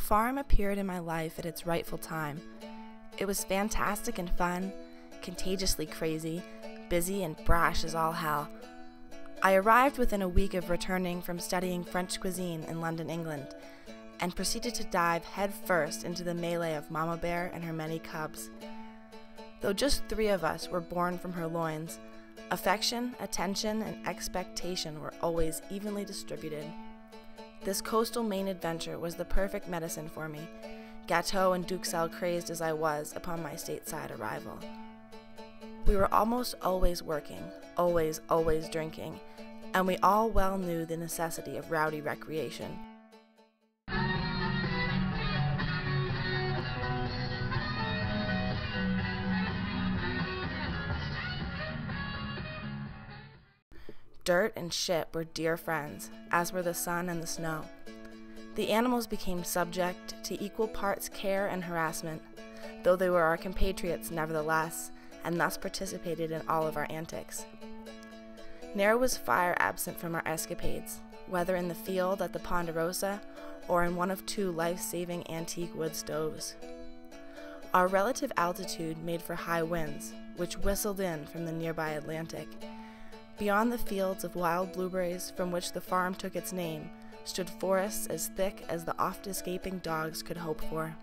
farm appeared in my life at its rightful time. It was fantastic and fun, contagiously crazy, busy and brash as all hell. I arrived within a week of returning from studying French cuisine in London, England, and proceeded to dive headfirst into the melee of Mama Bear and her many cubs. Though just 3 of us were born from her loins, affection, attention, and expectation were always evenly distributed. This coastal Maine adventure was the perfect medicine for me, Gâteau and Duxelles crazed as I was upon my stateside arrival. We were almost always working, always drinking, and we all well knew the necessity of rowdy recreation. Dirt and shit were dear friends, as were the sun and the snow. The animals became subject to equal parts care and harassment, though they were our compatriots nevertheless, and thus participated in all of our antics. Ne'er was fire absent from our escapades, whether in the field at the Ponderosa or in one of 2 life-saving antique wood stoves. Our relative altitude made for high winds, which whistled in from the nearby Atlantic. Beyond the fields of wild blueberries from which the farm took its name stood forests as thick as the oft-escaping dogs could hope for.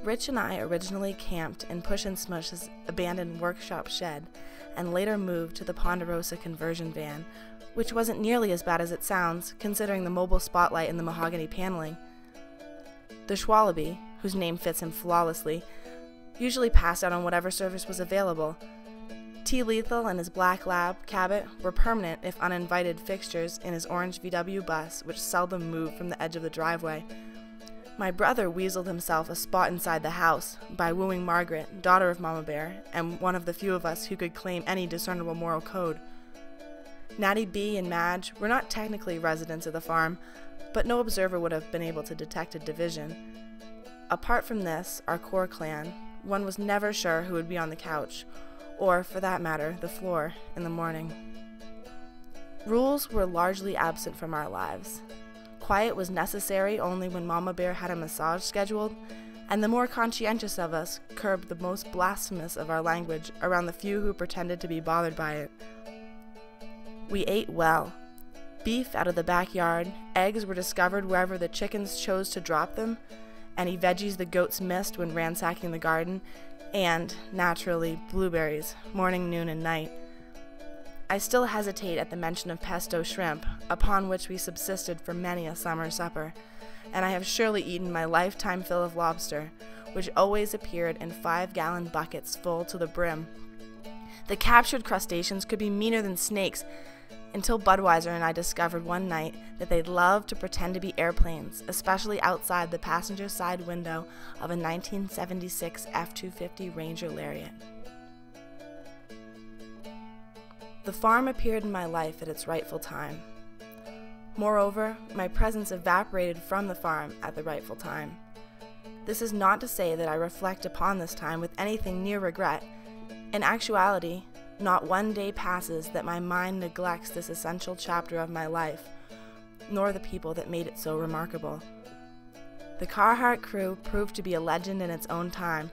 Rich and I originally camped in Push and Smush's abandoned workshop shed and later moved to the Ponderosa conversion van, which wasn't nearly as bad as it sounds, considering the mobile spotlight and the mahogany paneling. The Schwalbe, whose name fits him flawlessly, usually passed out on whatever service was available. T. Lethal and his black lab, Cabot, were permanent if uninvited fixtures in his orange VW bus, which seldom moved from the edge of the driveway. My brother weaseled himself a spot inside the house by wooing Margaret, daughter of Mama Bear, and one of the few of us who could claim any discernible moral code. Natty B and Madge were not technically residents of the farm, but no observer would have been able to detect a division. Apart from this, our core clan, one was never sure who would be on the couch, or, for that matter, the floor, in the morning. Rules were largely absent from our lives. Quiet was necessary only when Mama Bear had a massage scheduled, and the more conscientious of us curbed the most blasphemous of our language around the few who pretended to be bothered by it. We ate well. Beef out of the backyard, eggs were discovered wherever the chickens chose to drop them, any veggies the goats missed when ransacking the garden, and, naturally, blueberries, morning, noon, and night. I still hesitate at the mention of pesto shrimp, upon which we subsisted for many a summer supper, and I have surely eaten my lifetime fill of lobster, which always appeared in 5-gallon buckets full to the brim. The captured crustaceans could be meaner than snakes, until Budweiser and I discovered one night that they loved to pretend to be airplanes, especially outside the passenger side window of a 1976 F-250 Ranger Lariat. The farm appeared in my life at its rightful time. Moreover, my presence evaporated from the farm at the rightful time. This is not to say that I reflect upon this time with anything near regret. In actuality, not one day passes that my mind neglects this essential chapter of my life, nor the people that made it so remarkable. The Carhart crew proved to be a legend in its own time.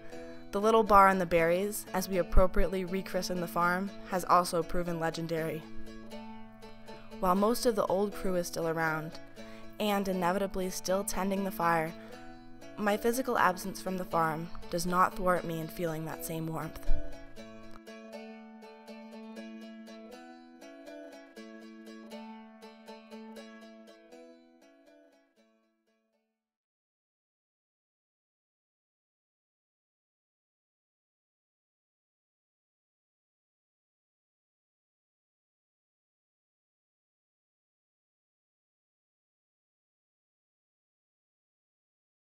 The little bar in the Berries, as we appropriately rechristened the farm, has also proven legendary. While most of the old crew is still around, and inevitably still tending the fire, my physical absence from the farm does not thwart me in feeling that same warmth.